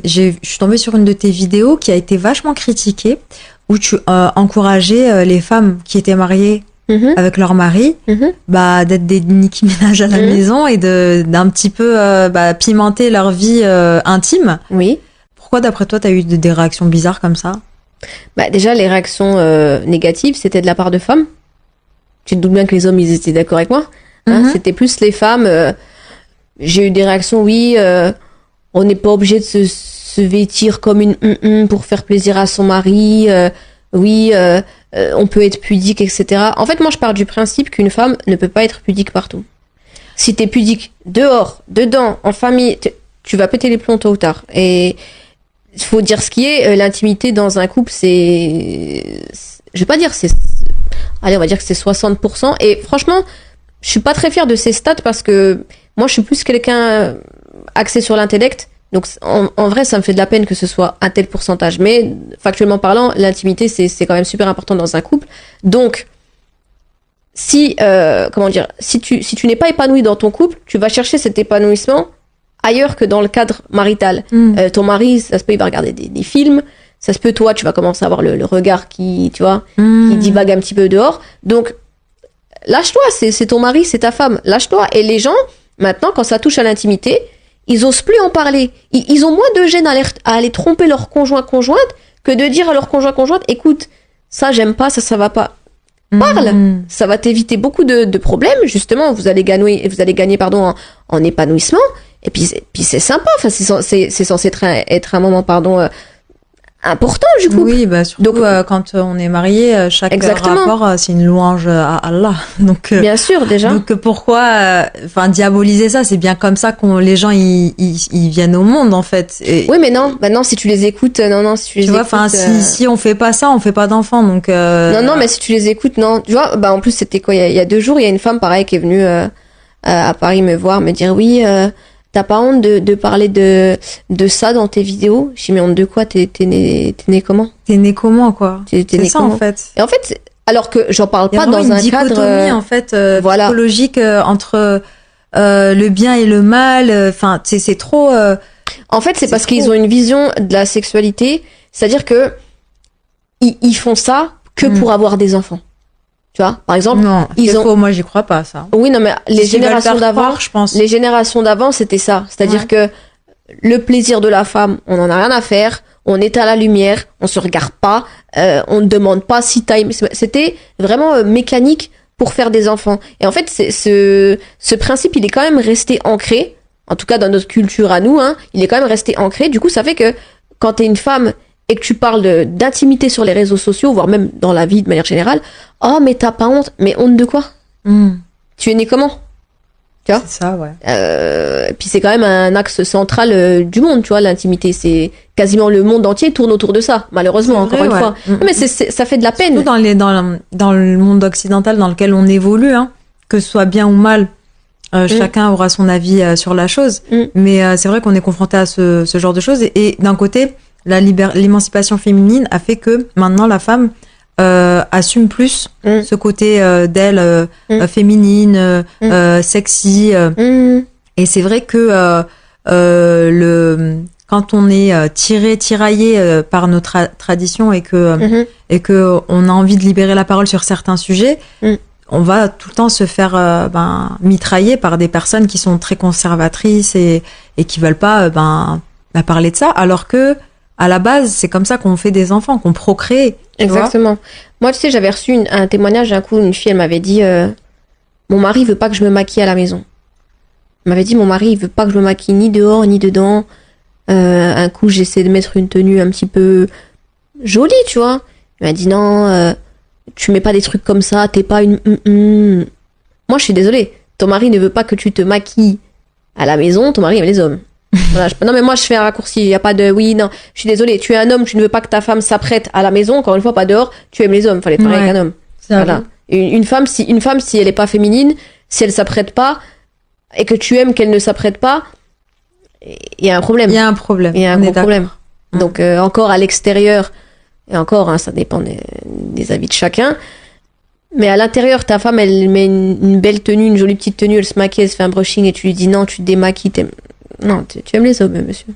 Je suis tombée sur une de tes vidéos qui a été vachement critiquée, où tu encourageais les femmes qui étaient mariées avec leur mari, d'être des Nicki Minaj à la maison et d'un petit peu pimenter leur vie intime. Oui. Pourquoi, d'après toi, t'as eu des réactions bizarres comme ça? Déjà, les réactions négatives, c'était de la part de femmes. Tu te doutes bien que les hommes, ils étaient d'accord avec moi. Hein, c'était plus les femmes. J'ai eu des réactions, oui, on n'est pas obligé de se vêtir comme une pour faire plaisir à son mari. Oui, on peut être pudique, etc. En fait, moi, je pars du principe qu'une femme ne peut pas être pudique partout. Si t'es pudique dehors, dedans, en famille, tu vas péter les plombs tôt ou tard. Et il faut dire ce qui est, l'intimité dans un couple, je vais pas dire allez, on va dire que c'est 60%. Et franchement, je suis pas très fière de ces stats parce que moi, je suis plus quelqu'un axé sur l'intellect. Donc, en vrai, ça me fait de la peine que ce soit un tel pourcentage. Mais, factuellement parlant, l'intimité, c'est quand même super important dans un couple. Donc, si tu n'es pas épanoui dans ton couple, tu vas chercher cet épanouissement ailleurs que dans le cadre marital. Ton mari, ça se peut, il va regarder des films. Ça se peut, toi, tu vas commencer à avoir le regard qui divague un petit peu dehors. Donc, lâche-toi, c'est ton mari, c'est ta femme. Lâche-toi. Et les gens, maintenant, quand ça touche à l'intimité, ils osent plus en parler. Ils ont moins de gêne à aller tromper leur conjointe que de dire à leur conjointe, écoute, ça, j'aime pas, ça va pas. Parle. Ça va t'éviter beaucoup de problèmes, justement. Vous allez gagner, en épanouissement. Et puis c'est sympa. Enfin, c'est censé être un moment, important, du coup. Oui, surtout quand on est marié, chaque rapport, c'est une louange à Allah. Donc, bien sûr, déjà. Donc, pourquoi, diaboliser ça? C'est bien comme ça les gens, ils viennent au monde, en fait. Et, oui, mais non. Maintenant, si tu les écoutes, si tu les écoutes. Tu vois, si on fait pas ça, on fait pas d'enfants, donc, Non, mais si tu les écoutes, non. Tu vois, en plus, c'était quoi? Il y a 2 jours, il y a une femme, pareil, qui est venue, à Paris me voir, me dire, oui, t'as pas honte de parler de ça dans tes vidéos? J'ai mis honte de quoi? T'es né comment? T'es né comment, quoi? C'est ça, en fait. Et en fait, alors que j'en parle pas dans un cadre en fait, psychologique entre le bien et le mal. Enfin, c'est trop. En fait, c'est parce qu'ils ont une vision de la sexualité, c'est-à-dire que ils font ça que pour avoir des enfants. Tu vois, par exemple, non, faux, moi j'y crois pas, ça. Oui, non, mais les générations d'avant, je pense. Les générations d'avant, c'était ça. C'est-à-dire que le plaisir de la femme, on en a rien à faire, on est à la lumière, on se regarde pas, on ne demande pas si t'as... C'était vraiment mécanique pour faire des enfants. Et en fait, ce principe, il est quand même resté ancré, en tout cas dans notre culture à nous, il est quand même resté ancré. Du coup, ça fait que quand t'es une femme et que tu parles d'intimité sur les réseaux sociaux, voire même dans la vie de manière générale, oh, mais t'as pas honte. Mais honte de quoi? Tu es né comment? Tu vois? C'est ça, ouais. Puis c'est quand même un axe central du monde, tu vois, l'intimité. C'est quasiment le monde entier tourne autour de ça, malheureusement, encore une fois. Mais ça fait de la peine. Surtout dans le monde occidental dans lequel on évolue, que ce soit bien ou mal, chacun aura son avis sur la chose. Mais c'est vrai qu'on est confronté à ce genre de choses. Et d'un côté, l'émancipation féminine a fait que maintenant la femme assume plus ce côté d'elle féminine, sexy. Et c'est vrai que quand on est tiraillé par notre tradition et que on a envie de libérer la parole sur certains sujets, on va tout le temps se faire mitrailler par des personnes qui sont très conservatrices et qui veulent pas parler de ça, alors que à la base, c'est comme ça qu'on fait des enfants, qu'on procrée. Exactement. Moi, tu sais, j'avais reçu un témoignage d'un coup, une fille, elle m'avait dit mon mari veut pas que je me maquille à la maison. Elle m'avait dit mon mari, il veut pas que je me maquille ni dehors ni dedans. Un coup, j'essaie de mettre une tenue un petit peu jolie, tu vois. Elle m'a dit non, tu mets pas des trucs comme ça, t'es pas une... Moi, je suis désolée. Ton mari ne veut pas que tu te maquilles à la maison, ton mari aime les hommes. Voilà, non mais moi je fais un raccourci, il y a pas de oui non, je suis désolée, tu es un homme, tu ne veux pas que ta femme s'apprête à la maison, encore une fois pas dehors, tu aimes les hommes, fallait être pareil qu'un homme. Voilà. Une femme si elle est pas féminine, si elle s'apprête pas et que tu aimes qu'elle ne s'apprête pas, il y a un problème. Il y a un problème. Il y a un gros problème. Donc encore à l'extérieur et encore ça dépend des avis de chacun. Mais à l'intérieur, ta femme, elle met une belle tenue, une jolie petite tenue, elle se maquille, elle se fait un brushing et tu lui dis non, tu te démaquilles, non, tu aimes les hommes, monsieur.